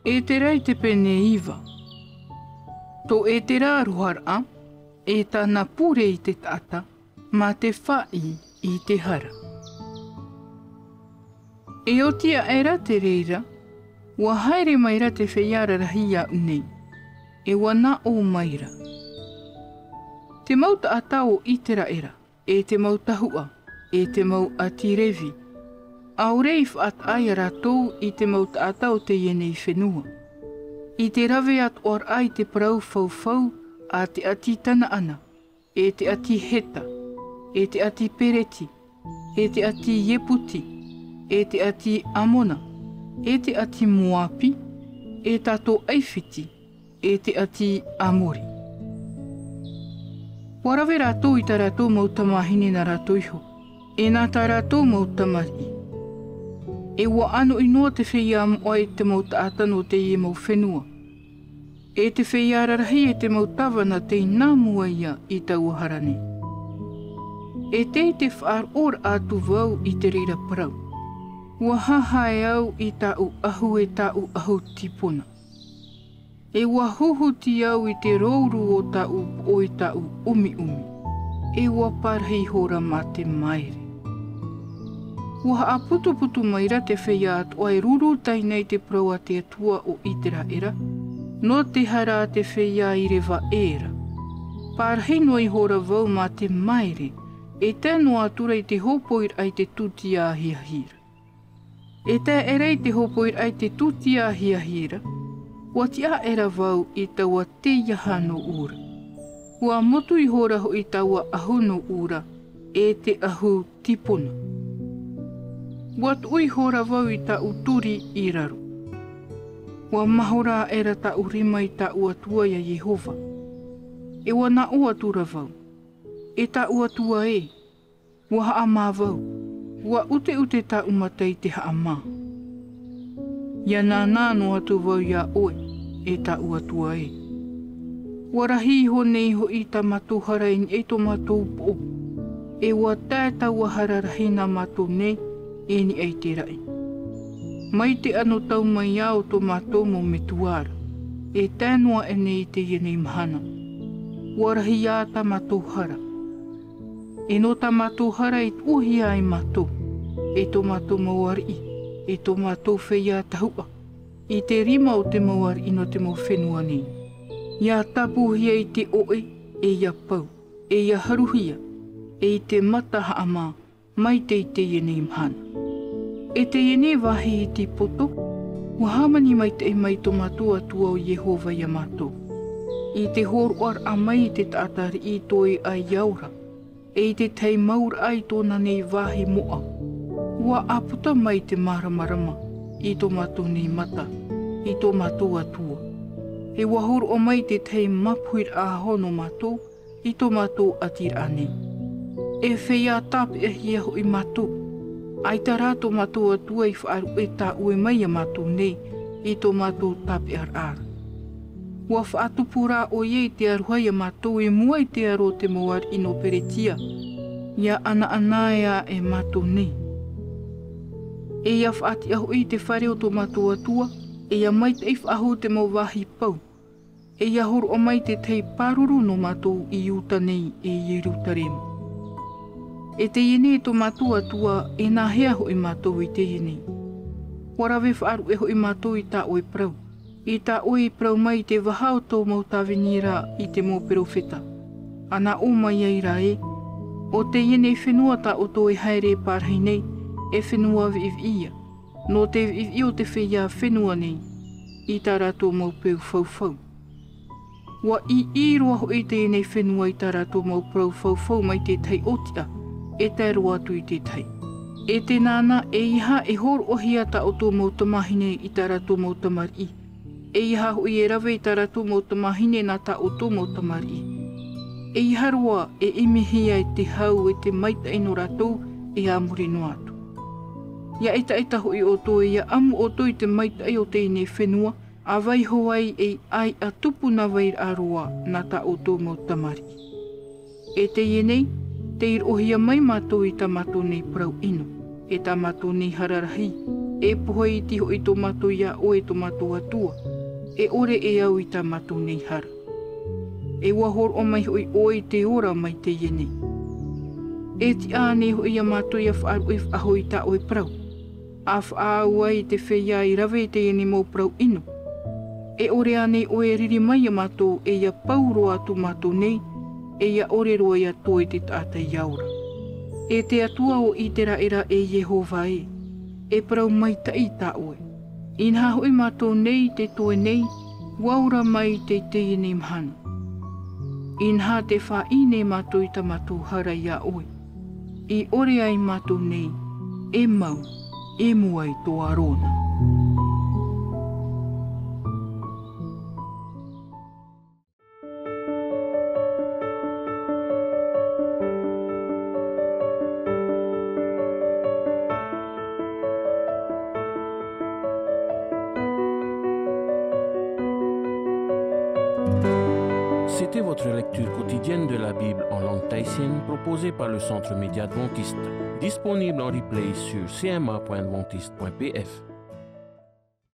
E te rei te pene iwa. Tō e te rā ruhara, e tāna pure i te tata, ma te whai i te hara. E o tia era te reira, wa haere maira te whaiara rahia unei, e wana o maira. Te mauta atao i te raera, e te mauta hua, e te mau atirevi. Aurei whaat ai ratou i te mauta atao te ienei whenua. I te rawe at or ai te parau fau a te ati tana ana, e te ati heta, e te ati pereti, e te ati yeputi, e te ati amona, e te ati muapi, e tato aifiti, e te ati amori. Warawe ratou i ta ratou mautamahine na ratou iho, e nā tā ratou mautamari. E wa ano inoa te whia amu ai te mauta atano te ie mau whenua. E te whia rarahi e te mautawana te ina mua ia i tau harane. E te whaar or atu vau i te reira parau. Ua hahae au i tau ahu e tau ahu tipuna. E ua huhuti au i te rouru o tau o i tau umi. E ua parhei hora ma te maere. Ua haa putu maira te whia atu ai ruru tainei te prau a te atua o i te raera, no te hara te whia i rewa era. Parhei no i hora vau ma te maere, e tēno atura i te hopoir ai te tuti a hiahira. E te erei te hopoir ai te tuti a hiahira, ua ti a era vau i taua te iaha no ura. Ua motu i hora ho i taua ahu no ura, e te ahu tipuna. Ua tui hora vau i ta uturi i raru. Ua mahora era ta urima i ta uatua ia Jehova. E ua na uatura vau. E ta uatua e. Ua haa mā vau. Ua ute ta umatai te haa mā. Ia nā nāno atu vau ia oe. E ta uatua e. Ua rahi ho nei ho i ta matuhara in e to matou po. E ua tēta ua hararahi na matou nei. E ni ei te rai. Mai te ano tau mai au to matou mo me tuara. E tēnoa e nei te ienei mahana. Warahi a ta matou hara. E no ta matou hara i uhi ai matou. E to matou mauari. E to matou whea tahua. I te rima o te mauari ino te mau whenua nei. Ia tapuhia i te oe. E ia pau. E ia haruhia. E i te mata haama. Mai te i te ienei mahana. E te ienei wahi i te poto, ua hamani mai te mai to matua tua o Jehova ia matou. I te horoar a mai te taatari i toi ai iaura, e i te tei maur ai tōna nei wahi moa. Ua aputa mai te maramarama, i tō matou nei mata, i tō matou atua. E ua horo o mai te tei mapuir a hono matou, i tō matou atira anei. E whea tape e hia ho i matou. Ai ta rato matou atua i whaaru e tā ue mai a matou nei, i tō matou tape ar. Ua whaatupura o iei te aruhai a matou e mua i te aro te moar ino peretia. Ia ana anaea e matou nei. E ia whaati ahu i te whare o tō matou atua, e ia mai te whaahu te mau wahi pau. E ia horo o mai te tei paruru no matou i uta nei e Yerutaremu. E te ienei tō matua tua e nā hea ho i matou i te ienei. Warawe whaaru e ho i matou i tā oe prau. I tā oe prau mai te wahao tō mautawenira i te mō perofeta. Ana o mai ai rā e. O te ienei whenua tā o tō e haere pārhei nei, e whenua vivia. No te vivia o te whea whenua nei, i tā rato mau peu fau. Wa i roa ho i te ienei whenua i tā rato mau prau fau mai te tai otia. E te roa atu i te tai. E te nāna e iha e hor ohia ta o tō mautamahine i tā rato mautamari. E iha hui e rawe i tā rato mautamahine nā ta o tō mautamari. E iha roa e imihia e te hau e te maita ino ratou e amuri no atu. Ia eta hui o tō ia amu o tō i te maita i o te ine whenua, a vai hoai e ai a tupu na vai aroa nā ta o tō mautamari. E te ienei, te ir ohia mai matou i ta matou nei prau ino, e ta matou nei hararahi, E pohoi tiho i tō matu ia o e tō matu atua. E ore e au i tā matu nei hara. E wahor o mai hoi o i te ora mai te iene. E ti āne hoi a matu ia whaaru e whahoi tā o e prau. A whaau ai te whea i rawe te iene mō prau ino. E ore ane o e riri mai a matu e ia pauro atu matu nei. E ia ore roa ia toi te tāta iaura. E te atua o i te raera e Jehova e. E prau mai ta i tā oe. Inha hoi matu nei te toe nei. Waura mai te te iene mhanu. Inha te wha ine matu i ta matu hara ia oe. I ore ai matu nei. E mau. E muai tō arona. C'était votre lecture quotidienne de la Bible en langue tahitienne proposée par le Centre Média Adventiste, disponible en replay sur cma.adventiste.pf.